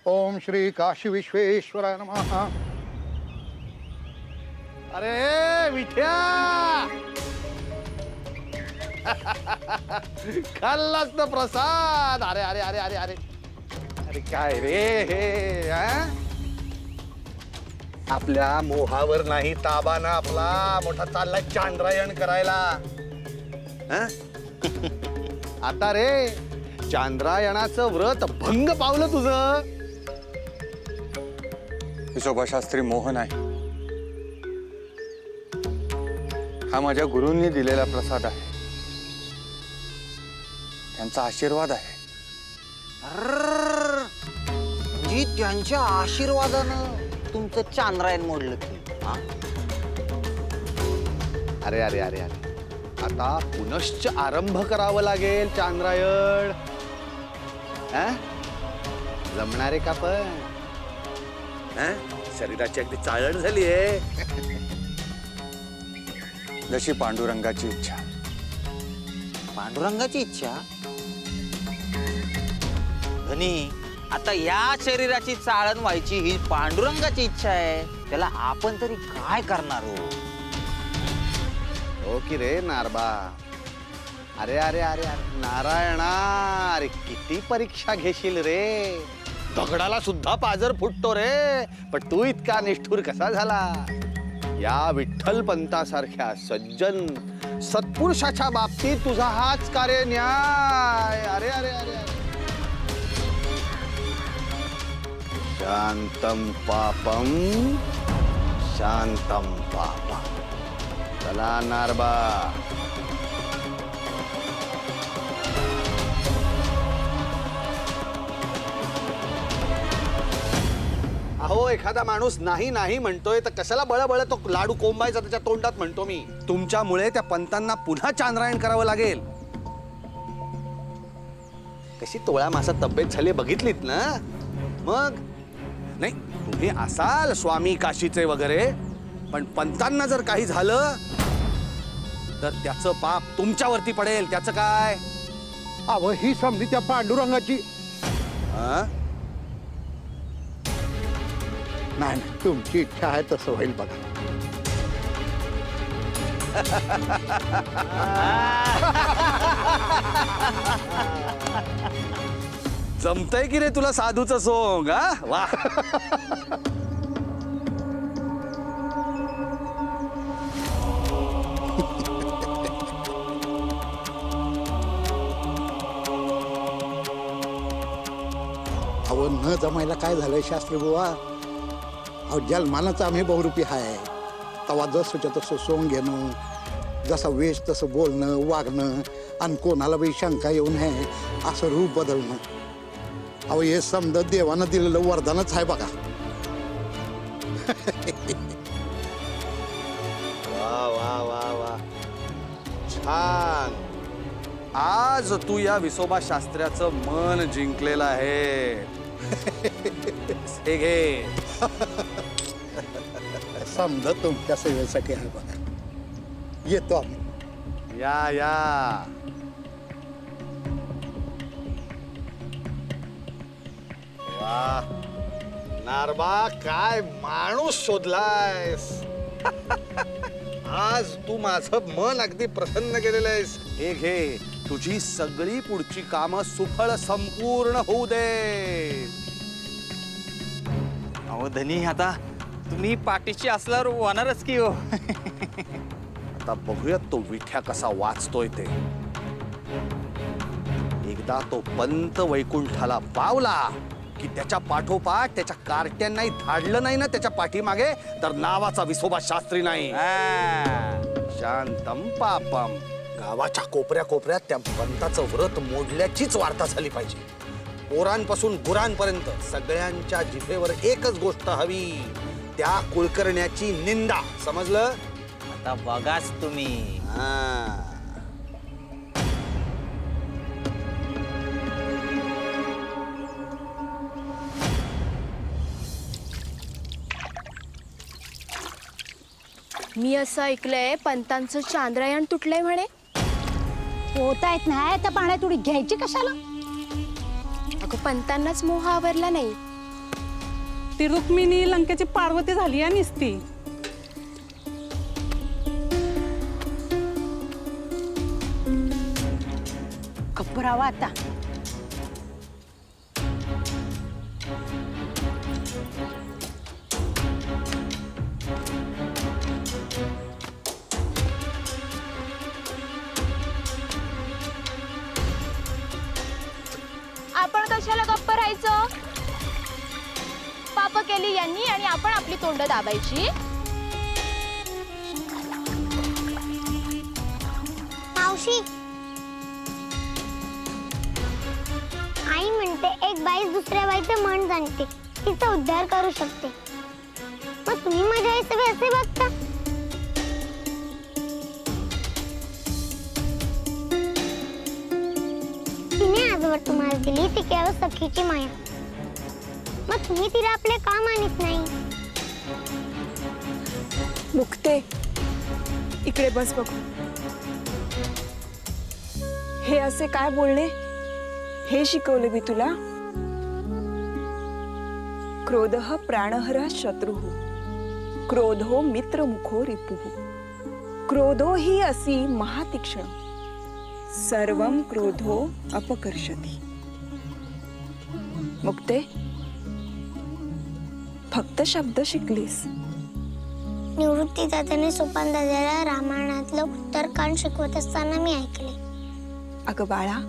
ओम श्री काशी विश्वेश्वराय नमः। अरे विठ्या खाल्लास ना प्रसाद? अरे अरे अरे अरे अरे अरे काय रे हे हा? आपल्या मोहावर नाही ताबा ना आपला, मोठा चाललाय चांद्रायण करायला हा? आता रे चांद्रायणाचं व्रत भंग पावलं तुझं. विसोबा शास्त्री मोहन आहे. हा माझ्या गुरूंनी दिलेला प्रसाद आहे, त्यांचा आशीर्वाद आहे. म्हणजे त्यांच्या आशीर्वादानं तुमचं चांद्रायण मोडलं की हा? अरे अरे अरे अरे आता पुनश्च आरंभ करावं लागेल चांद्रायण. जमणारे का पण शरीराची अगदी चाळण झाली आहे. जशी पांडुरंगाची इच्छा. पांडुरंगाची इच्छा. धनी आता या शरीराची चाळण व्हायची ही पांडुरंगाची इच्छा आहे, त्याला आपण तरी काय करणार हो की रे नारबा. अरे अरे अरे अरे नारायणा, अरे किती परीक्षा घेशील रे. दगडाला सुद्धा पाजर फुटतो रे, पण तू इतका निष्ठुर कसा झाला. या विठ्ठल पंतासारख्या सज्जन सत्पुरुषाच्या बाबतीत तुझा हाच कार्य न्याय. अरे अरे अरे अरे शांतम पापम शांतम पापम. चला नारबा. अहो एखादा माणूस नाही नाही म्हणतोय तर कशाला बळबळ तो लाडू कोंबायचा त्याच्या तोंडात म्हणतो मी. तुमच्यामुळे त्या पंतांना पुन्हा चांद्रायण करावं लागेल. कशी तोळा मासा तब्येत झाली बघितलीत ना. मग नाही तुम्ही असाल स्वामी काशीचे वगैरे, पण पंतांना जर काही झालं तर त्याचं पाप तुमच्यावरती पडेल. त्याचं काय? अव ही समधी त्या पांडुरंगाची. नाही नाही, तुमची इच्छा आहे तसं होईल बघा. जमतंय की रे तुला साधूचं सोंग. वा अव न जमायला काय झालंय शास्त्री बुवा. अहो जन्मानच आम्ही बहुरूपी हाय. तवा जसं तसं सोंग घेणं, जसा वेश तसं बोलणं वागणं, आणि कोणाला बी शंका येऊ नये असं रूप बदलणं. अहो हे समजा देवानं दिलेलं वरदानच आहे बघा. वा वा वा वा छान. आज तू या विसोबा शास्त्र्याचं मन जिंकलेलं आहे. हे घे. समजा तुमच्या सेवेसाठी आहे बघा. येतो आम्ही. या या. वा नारबा काय माणूस शोधलायस. आज तू माझं मन अगदी प्रसन्न केलेलं आहेस. हे घे, तुझी सगळी पुढची कामं सुफळ संपूर्ण होऊ दे. अहो धनी आता तुम्ही पाठीशी असल्यावर होणारच की हो. आता बघूयात तो विठ्या कसा वाचतोय ते. एकदा तो पंत वैकुंठाला पावला की त्याच्या पाठोपाठ त्याच्या कार्ट्यांनाही धाडलं नाही ना त्याच्या पाठीमागे तर नावाचा विसोबा शास्त्री नाही. शांतम पापम. गावाच्या कोपऱ्या कोपऱ्यात त्या पंताचं व्रत मोडल्याचीच वार्ता झाली पाहिजे. पोरांपासून गुरांपर्यंत सगळ्यांच्या जिभेवर एकच गोष्ट हवी, त्या कुलकर्ण्याची निंदा. समजलं? आता बघाच तुम्ही. मी असं ऐकलंय पंतांचं चांद्रायण तुटलंय म्हणे. पोहता येत नाही त्या पाण्यात उडी घ्यायची कशाला? अगं पंतांनाच मोह आवरला नाही ती रुक्मिणी लंकेची पार्वती झाली या निसती. गप्प राहावा आता. आपण कशाला गप्प राहायचं? पाप केली यांनी आणि आपण आपली तोंड दाबायची. मावशी, आई म्हणते एक बाई दुसऱ्या बाईचं मन जाणते, तिचा उद्धार करू शकते. मग तुम्ही माझ्या आईचे असे बघता? तिने आजवर तुम्हाला दिली ती केवळ सखीची माया. मग तुम्ही तिला आपले का मानित नाही? मुक्ते, इकडे बस बघू. हे असे काय बोलणे? हे शिकवले मी तुला? क्रोधः प्राणहरः शत्रुः, क्रोधो मित्रमुखो रिपुः, क्रोधो हि असि महातीक्ष्ण, सर्वं क्रोधो अपकर्षति. मुक्ते, फक्त शब्द शिकलीस. निवृत्ती दादाने सोपान दादाला रामायणातलं उत्तरकांड शिकवत असताना मी ऐकले. अगं बाळा,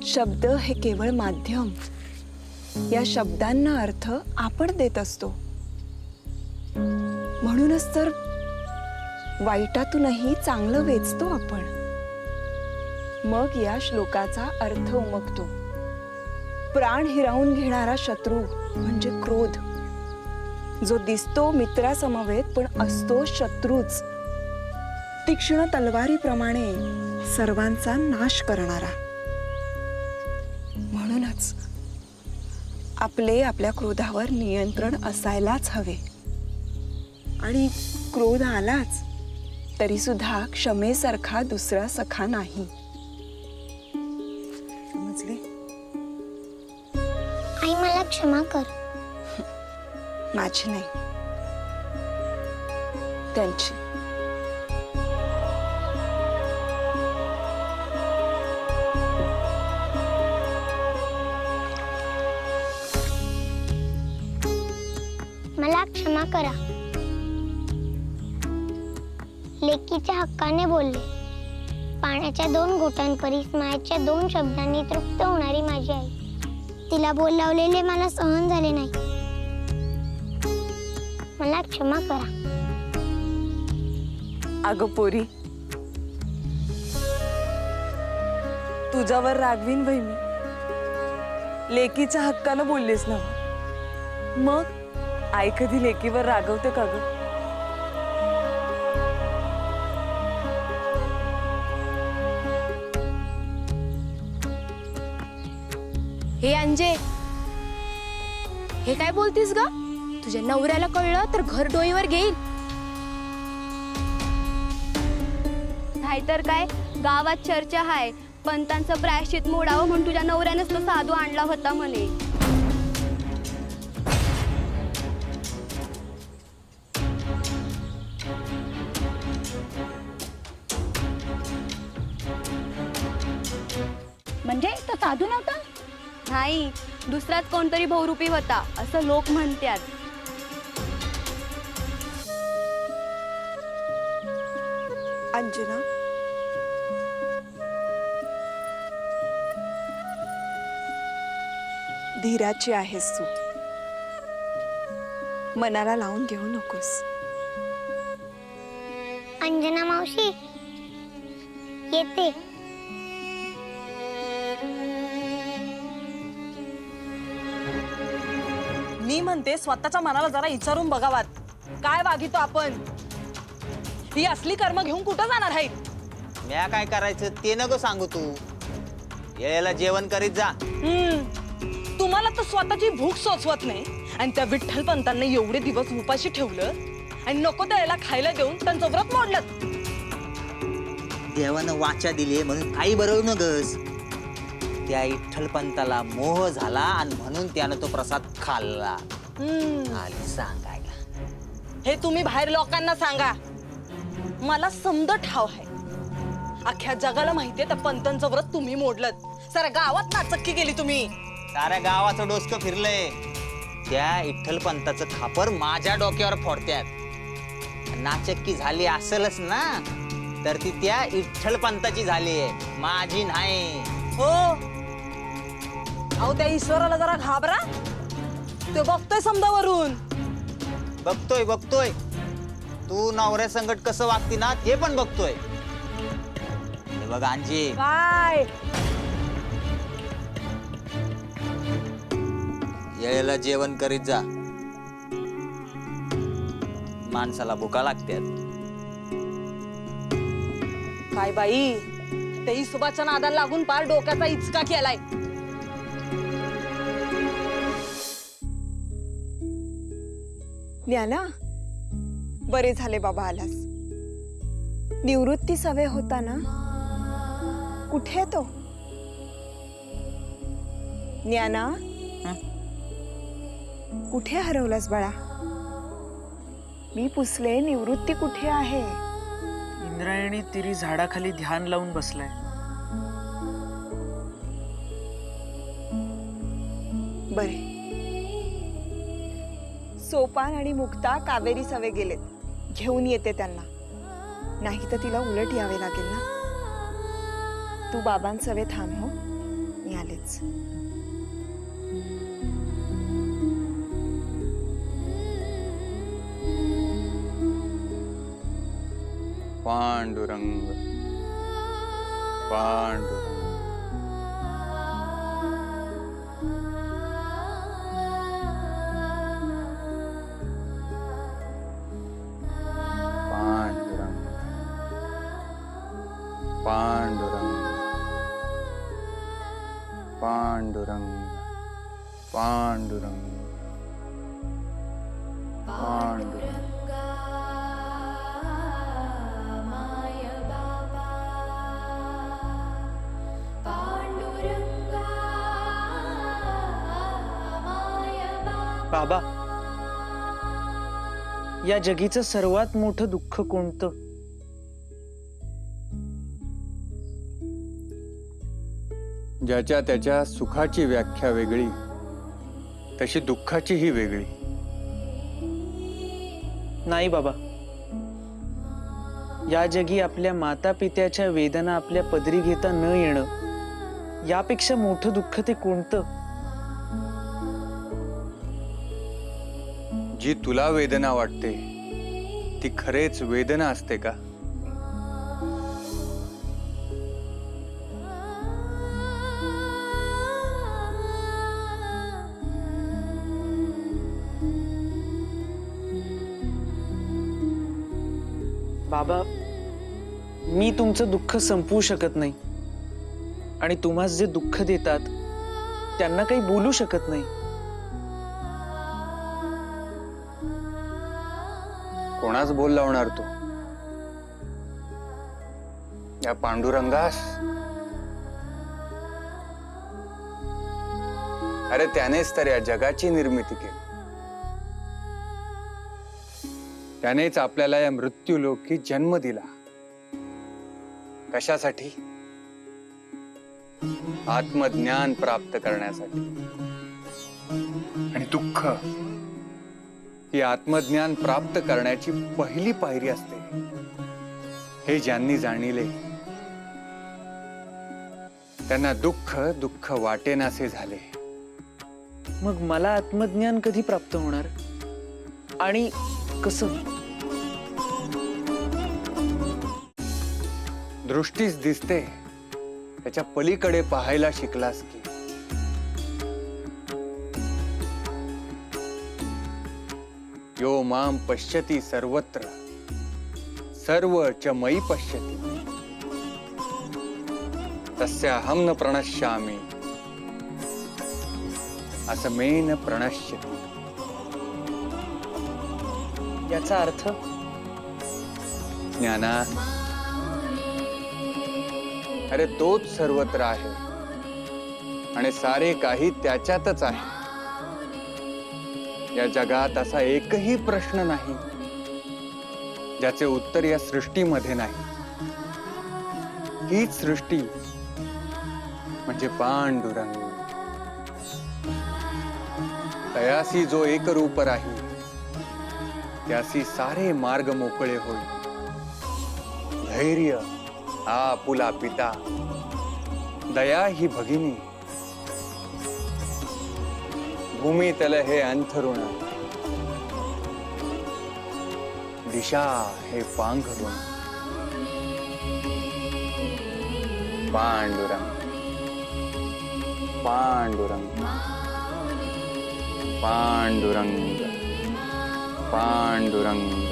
शब्द हे केवळ माध्यम. या शब्दांना अर्थ आपण देत असतो. म्हणूनच तर वाईटातूनही चांगलं वेचतो आपण. मग या श्लोकाचा अर्थ उमगतो. प्राण हिरावून घेणारा शत्रू म्हणजे क्रोध, जो दिसतो मित्रासमवेत पण असतो शत्रूच. तीक्ष्ण तलवारीप्रमाणे सर्वांचा नाश करणारा. म्हणूनच आपले आपल्या क्रोधावर नियंत्रण असायलाच हवे. आणि क्रोध आलाच तरी सुद्धा क्षमेसारखा दुसरा सखा नाही. समजले? आई मला क्षमा कर. माझी नाही, त्यांची. मला क्षमा करा. लेकीच्या हक्काने बोलले. पाण्याच्या 2 घोटांपरीस मायाच्या 2 शब्दांनी तृप्त होणारी माझी आई. तिला बोल लावलेले मला सहन झाले नाही. मला क्षमा करा. अगं पोरी, तुझ्यावर रागवीन बाई मी. लेकीच्या हक्कानं बोललीस ना. मग आई कधी लेकीवर रागवते का ग? हे अंजे, हे काय बोलतीस ग? तुझ्या नवऱ्याला कळलं तर घर डोईवर घेईल. नाहीतर काय, गावात चर्चा हाय पंतांचं प्रायश्चित मोडावं म्हणून तुझ्या नवऱ्यानेच तो साधू आणला होता म्हणे. म्हणजे तो साधू नव्हता? नाही, दुसराच कोणतरी बहुरूपी होता असं लोक म्हणतात. अंजना, धीराची आहेस तू. मनाला लावून घेऊ नकोस. अंजना मावशी, येते. मी म्हणते स्वतःच्या मनाला जरा विचारून बघावात. काय वागितो आपण? ही असली कर्म घेऊन कुठं जाणार आहे? म्या काय करायचं ते नको सांगू तू. यायला जेवण करीत जा. तुम्हाला तर स्वतःची भूक सोचवत नाही आणि त्या विठ्ठल पंतांना एवढे दिवस उपाशी ठेवलं आणि नको त्याला खायला देऊन त्यांचं व्रत मोडलं. देवानं वाचा दिली म्हणून काही बरं नगस. त्या विठ्ठल पंताला मोह झाला आणि म्हणून त्यानं तो प्रसाद खाल्ला. आली सांगायला. हे तुम्ही बाहेर लोकांना सांगा. मला समद ठाव आहे. अख्ख्या जगाला माहितीये त्या पंतांचं व्रत तुम्ही मोडलं. साऱ्या गावात नाचक्की केली तुम्ही. साऱ्या गावाचं डोसकं फिरलंय. त्या विठ्ठल पंताचं खापर माझ्या डोक्यावर फोडत्यात. नाचक्की झाली असेलच ना, तर ती त्या विठ्ठल पंताची झाली आहे, माझी नाही. हो, अहो त्या ईश्वराला जरा घाबरा. ते बघतोय समजावरून. बघतोय बघतोय. तू नवऱ्या संकट कसं वागती ना ते पण बघतोय. हे बघ अंजी, काय येळेला जेवण करीत जा. माणसाला भुका लागतात. काय बाई, त्या ईसोबाच्या नादाला लागून पार डोक्याचा इचका केलाय. ज्ञाना, बरे झाले बाबा आलास. निवृत्ती सवय होता ना, कुठे आहे तो? ज्ञाना, कुठे हरवलास बाळा? मी पुसले, निवृत्ती कुठे आहे? इंद्रायणी तिरी झाडाखाली ध्यान लावून बसलाय. बरे. सोपान आणि मुक्ता कावेरी सवे गेलेत. घेऊन येते त्यांना. नाही तर तिला उलट यावे लागेल ना. तू बाबांसवे थांब. हो, मी आलेच. पांडुरंग पांडुरंग पांडुरंग पांडुरंग पांडुरंग पांडुरंग. बाबा, या जगीचं सर्वात मोठं दुःख कोणतं? ज्याच्या त्याच्या सुखाची व्याख्या वेगळी, तशी दुःखाचीही वेगळी. नाही बाबा, या जगी आपल्या माता पित्याच्या वेदना आपल्या पदरी घेता न येणं, यापेक्षा मोठं दुःख ते कोणतं? जी तुला वेदना वाटते ती खरेच वेदना असते का? बाबा, मी तुमचं दुःख संपवू शकत नाही आणि तुम्हाला जे दुःख देतात त्यांना काही बोलू शकत नाही. कोणाच बोल लावणार तू? या पांडुरंगास? अरे त्यानेच तर या जगाची निर्मिती केली. त्यानेच आपल्याला या मृत्यूलोकी जन्म दिला. कशासाठी? आत्मज्ञान प्राप्त करण्यासाठी. आणि दुःख ही आत्मज्ञान प्राप्त करण्याची पहिली पायरी असते, हे ज्यांनी जाणिले त्यांना दुःख दुःख वाटेनासे झाले. मग मला आत्मज्ञान कधी प्राप्त होणार आणि कसं? दृष्टीच दिसते, त्याच्या पलीकडे पाहायला शिकलास की. यो माम पश्यति सर्वत्र सर्व च मयि पश्यति तस्याहं न प्रणश्यामि असमेन प्रणश्यति. याचा अर्थ? ज्ञाना, अरे तोच सर्वत्र आहे आणि सारे काही त्याच्यातच आहे. या जगात असा एकही प्रश्न नाही ज्याचे उत्तर या सृष्टीमध्ये नाही. हीच सृष्टी म्हणजे पांडुरंग. तयासी जो एक रूप राही त्यासी सारे मार्ग मोकळे होईल. धैर्य हा आपुला पिता, दया ही भगिनी, भूमी तल हे अंथरुण, दिशा हे पांघरुण. पांडुरंग पांडुरंग पांडुरंग पांडुरंग.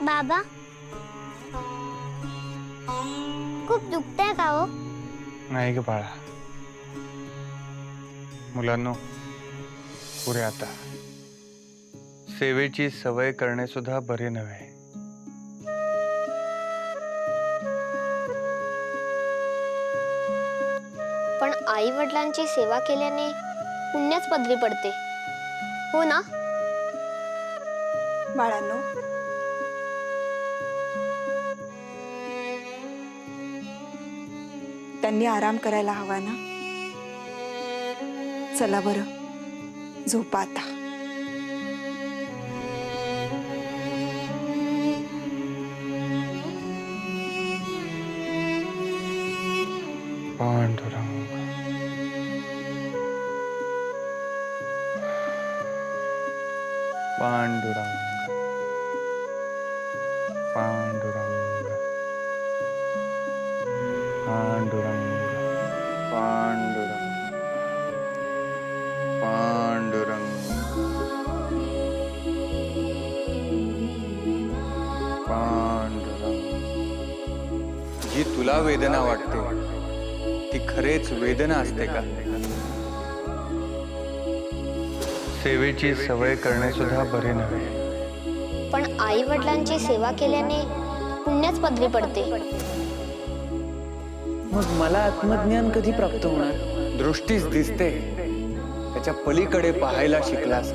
बाबा खूप दुखतंय का हो? नाही ग बाळा, मुलांनो पुरे आता. सेवेची सवय करणे सुद्धा बरे नव्हे. पण आई वडिलांची सेवा केल्याने पुण्यच पदरी पडते, हो ना? बाळांनो, त्यांनी आराम करायला हवा ना. चला बरं, झोपा आता. पांडुरंग पांडुरंग पांडुरंग पांडुरंग पांडुरंग पांडुरंग पांडुरंग. जी तुला वेदना वाटते ती खरेच वेदना असते का? सेवेची सवय करणे सुद्धा बरे नव्हे. पण आई वडिलांची सेवा केल्याने पुण्यच पदरी पडते. मग मला आत्मज्ञान कधी प्राप्त होणार? दृष्टीच दिसते, त्याच्या पलीकडे पाहायला शिकलास